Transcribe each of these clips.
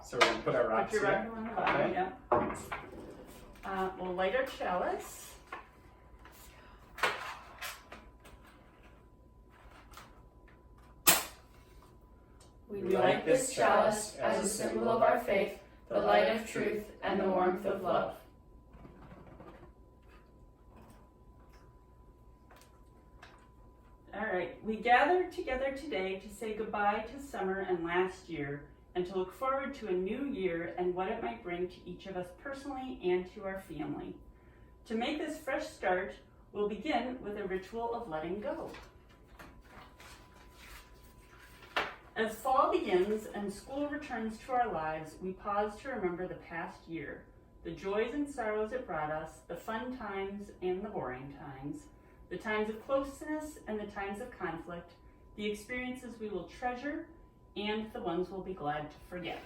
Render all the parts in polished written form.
So we're going to put our rocks Put your here. rock on the bottom, Okay. yeah. We'll light our chalice. We light this chalice as a symbol of our faith, the light of truth, and the warmth of love. All right, we gathered together today to say goodbye to summer and last year, and to look forward to a new year and what it might bring to each of us personally and to our family. To make this fresh start, we'll begin with a ritual of letting go. As fall begins and school returns to our lives, we pause to remember the past year, the joys and sorrows it brought us, the fun times and the boring times, the times of closeness and the times of conflict, the experiences we will treasure, and the ones we'll be glad to forget.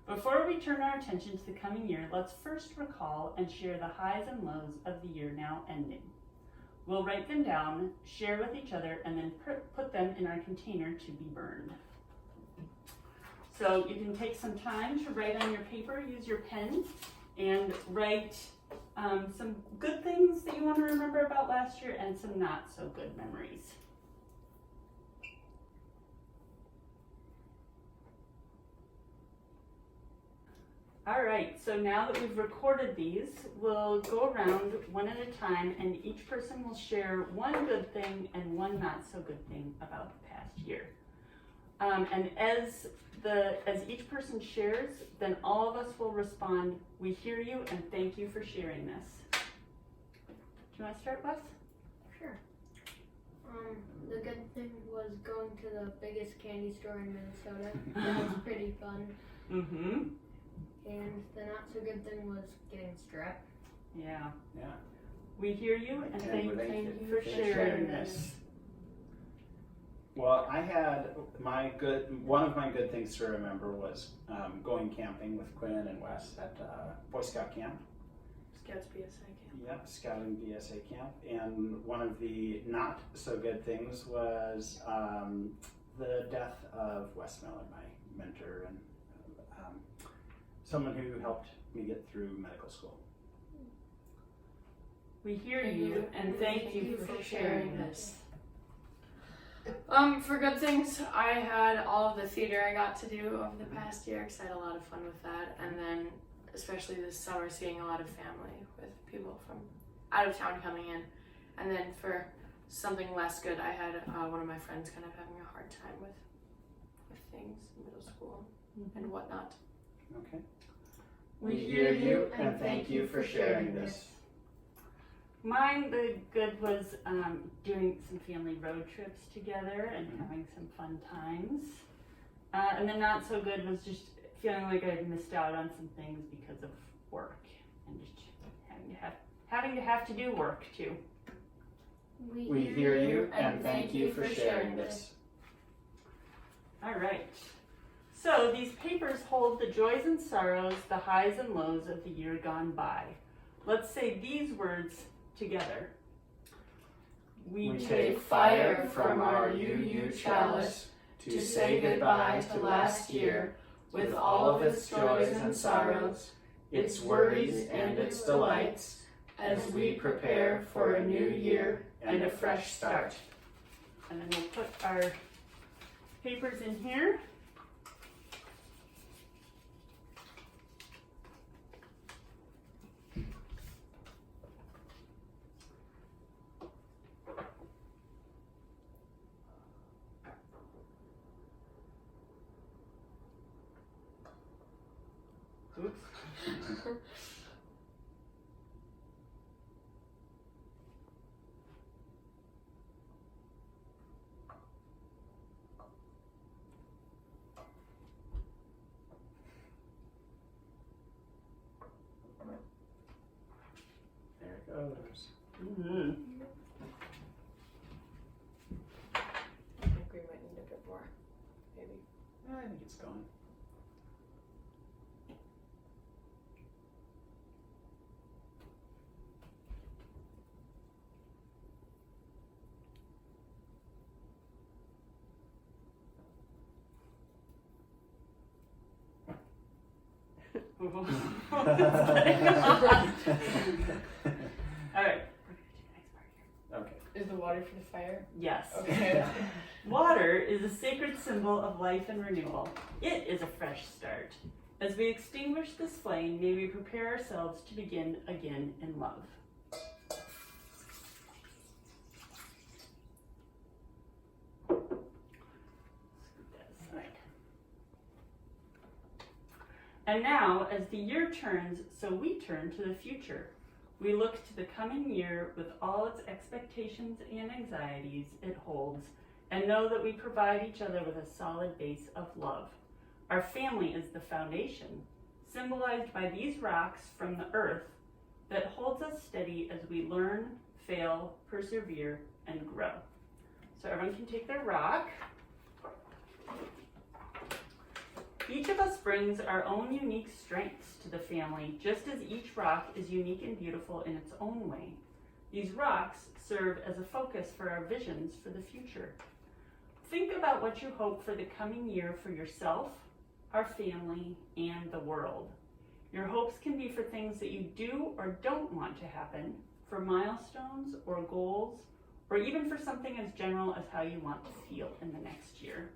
Before we turn our attention to the coming year, let's first recall and share the highs and lows of the year now ending. We'll write them down, share with each other, and then put them in our container to be burned. So you can take some time to write on your paper, use your pen, and write some good things that you want to remember about last year and some not so good memories. All right, so now that we've recorded these, we'll go around one at a time and each person will share one good thing and one not so good thing about the past year. And as each person shares, then all of us will respond, "We hear you and thank you for sharing this." Do you want to start, Wes? Sure. The good thing was going to the biggest candy store in Minnesota. That was pretty fun. Mm-hmm. And the not so good thing was getting strep. Yeah. Yeah. We hear you and thank you for sharing this. Well, I had one of my good things to remember was going camping with Quinn and Wes at Boy Scout camp. Scouts BSA camp. Yep, Scouting BSA camp. And one of the not so good things was the death of Wes Miller, my mentor and someone who helped me get through medical school. We hear you and thank you for sharing this. For good things, I had all of the theater I got to do over the past year because I had a lot of fun with that. And then, especially this summer, seeing a lot of family with people from out of town coming in. And then for something less good, I had one of my friends kind of having a hard time with things in middle school and whatnot. Okay. We hear you and thank you for sharing this. Mine, the good was doing some family road trips together and having some fun times. And the not so good was just feeling like I missed out on some things because of work and just having to have to do work too. We hear you and thank you for sharing this. All right. So these papers hold the joys and sorrows, the highs and lows of the year gone by. Let's say these words together. We take fire from our UU chalice to say goodbye to last year with all of its joys and sorrows, its worries and its delights, as we prepare for a new year and a fresh start. And then we'll put our papers in here. Oops. There it goes. Mm-hmm. I think we might need a bit more, maybe. I think it's gone. All right. Okay. Is the water for the fire? Yes. Okay. Water is a sacred symbol of life and renewal. It is a fresh start. As we extinguish this flame, may we prepare ourselves to begin again in love. And now, as the year turns, so we turn to the future. We look to the coming year with all its expectations and anxieties it holds, and know that we provide each other with a solid base of love. Our family is the foundation, symbolized by these rocks from the earth that holds us steady as we learn, fail, persevere, and grow. So everyone can take their rock. Each of us brings our own unique strengths to the family, just as each rock is unique and beautiful in its own way. These rocks serve as a focus for our visions for the future. Think about what you hope for the coming year for yourself, our family, and the world. Your hopes can be for things that you do or don't want to happen, for milestones or goals, or even for something as general as how you want to feel in the next year.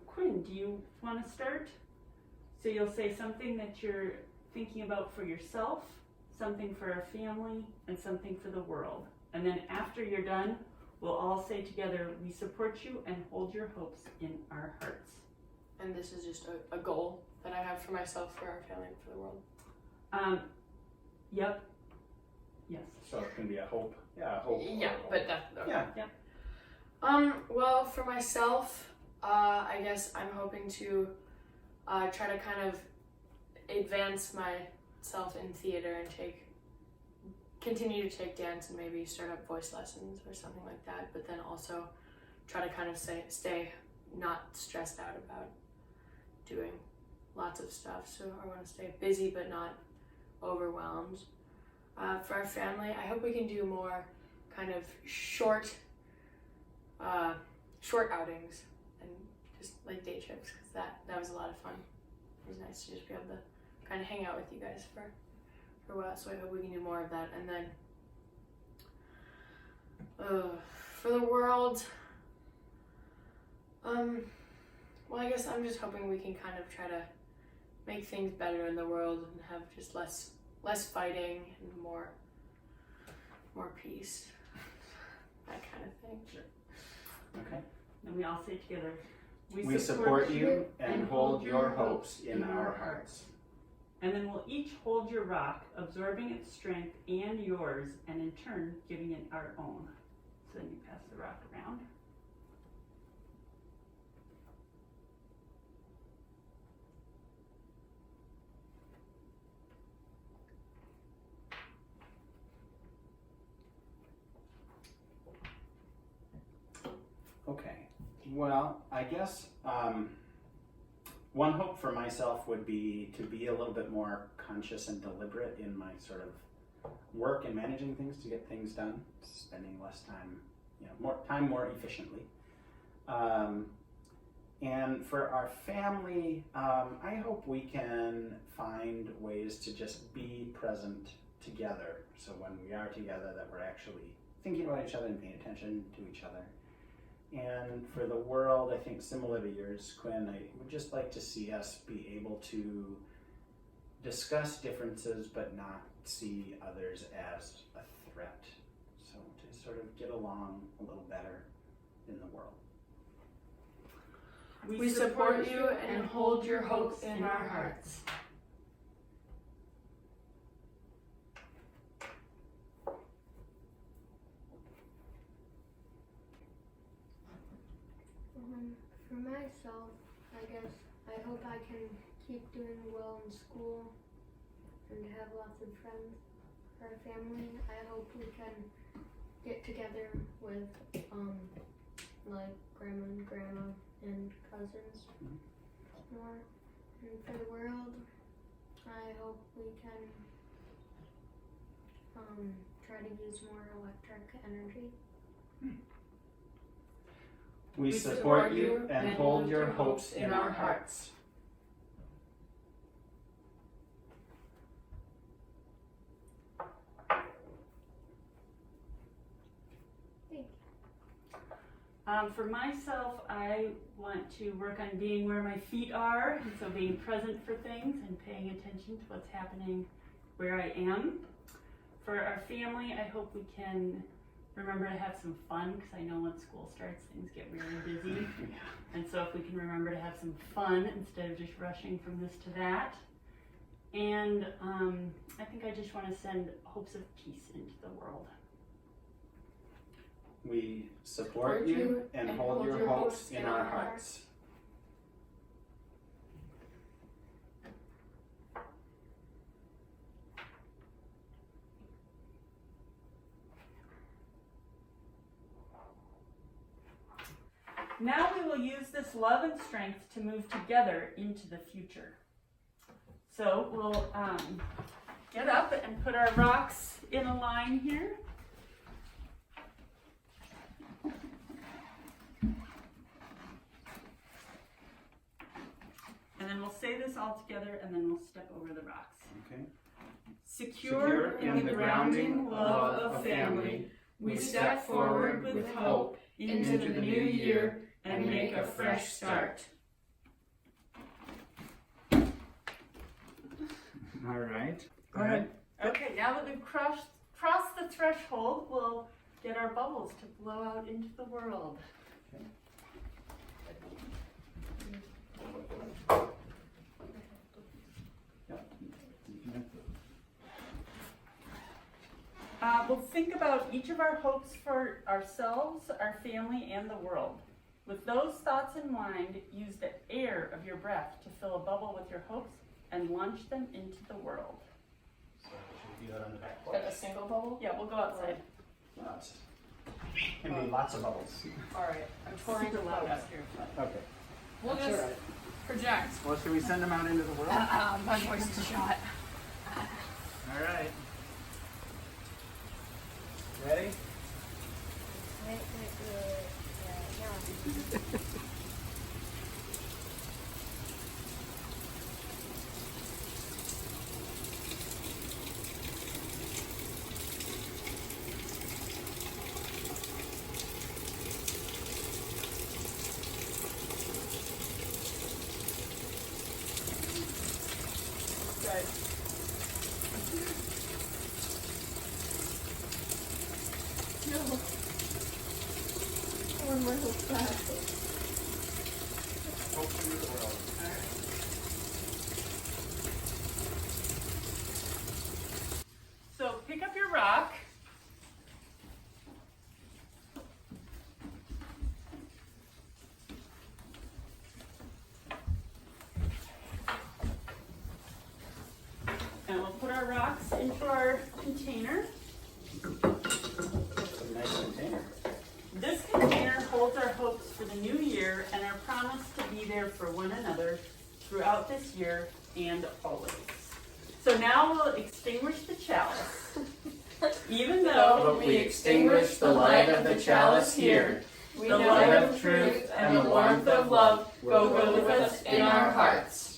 Quinn, do you want to start? So you'll say something that you're thinking about for yourself, something for our family, and something for the world. And then after you're done, we'll all say together, we support you and hold your hopes in our hearts. And this is just a goal that I have for myself, for our family, and for the world. Yep. Yes. So it can be a hope. Yeah, a hope. Yeah, but definitely. Yeah. Well, for myself, I guess I'm hoping to try to kind of advance myself in theater and continue to take dance and maybe start up voice lessons or something like that, but then also try to kind of stay not stressed out about doing lots of stuff. So I want to stay busy but not overwhelmed. For our family, I hope we can do more kind of short outings and just like day trips, because that was a lot of fun. It was nice to just be able to kind of hang out with you guys for a while. So I hope we can do more of that. And then for the world, well, I guess I'm just hoping we can kind of try to make things better in the world and have just less fighting and more peace, that kind of thing. Okay. And we all say together, We support you and hold your hopes in our hearts. And then we'll each hold your rock, absorbing its strength and yours, and in turn, giving it our own. So then you pass the rock around. Okay. Well, I guess one hope for myself would be to be a little bit more conscious and deliberate in my sort of work and managing things to get things done, spending less time, more efficiently. And for our family, I hope we can find ways to just be present together. So when we are together, that we're actually thinking about each other and paying attention to each other. And for the world, I think similar to yours, Quinn, I would just like to see us be able to discuss differences but not see others as a threat. So to sort of get along a little better in the world. We support you and hold your hopes in our hearts. For myself, I guess I hope I can keep doing well in school and have lots of friends. For our family, I hope we can get together with like grandma and grandma and cousins more. And for the world, I hope we can try to use more electric energy. We support you and hold your hopes in our hearts. For myself, I want to work on being where my feet are, and so being present for things and paying attention to what's happening where I am. For our family, I hope we can remember to have some fun, because I know when school starts, things get really busy. And so if we can remember to have some fun instead of just rushing from this to that. And I think I just want to send hopes of peace into the world. We support you and hold your hopes in our hearts. Now we will use this love and strength to move together into the future. So we'll get up and put our rocks in a line here. And then we'll say this all together, and then we'll step over the rocks. Okay. Secure in the grounding love of family, we step forward with hope into the new year and make a fresh start. All right. Go ahead. Okay, now that we've crossed the threshold, we'll get our bubbles to blow out into the world. We'll think about each of our hopes for ourselves, our family, and the world. With those thoughts in mind, use the air of your breath to fill a bubble with your hopes and launch them into the world. So should we do that on the back Is that a single bubble? Yeah, we'll go outside. Lots. Can be lots of bubbles. Alright, I'm pouring Super the loud loud. out here. Okay. We'll That's just all right. project. Well, should we send them out into the world? My voice is shot. All right. Ready? Hope into the world. So pick up your rock. And we'll put our rocks into our container. It's a nice container. This container holds our hopes for the new year and our promise to be there for one another throughout this year and always. So now we'll extinguish the chalice. Even though But we extinguish the light of the chalice here. We the know light that of truth and the warmth of love go with us in our hearts.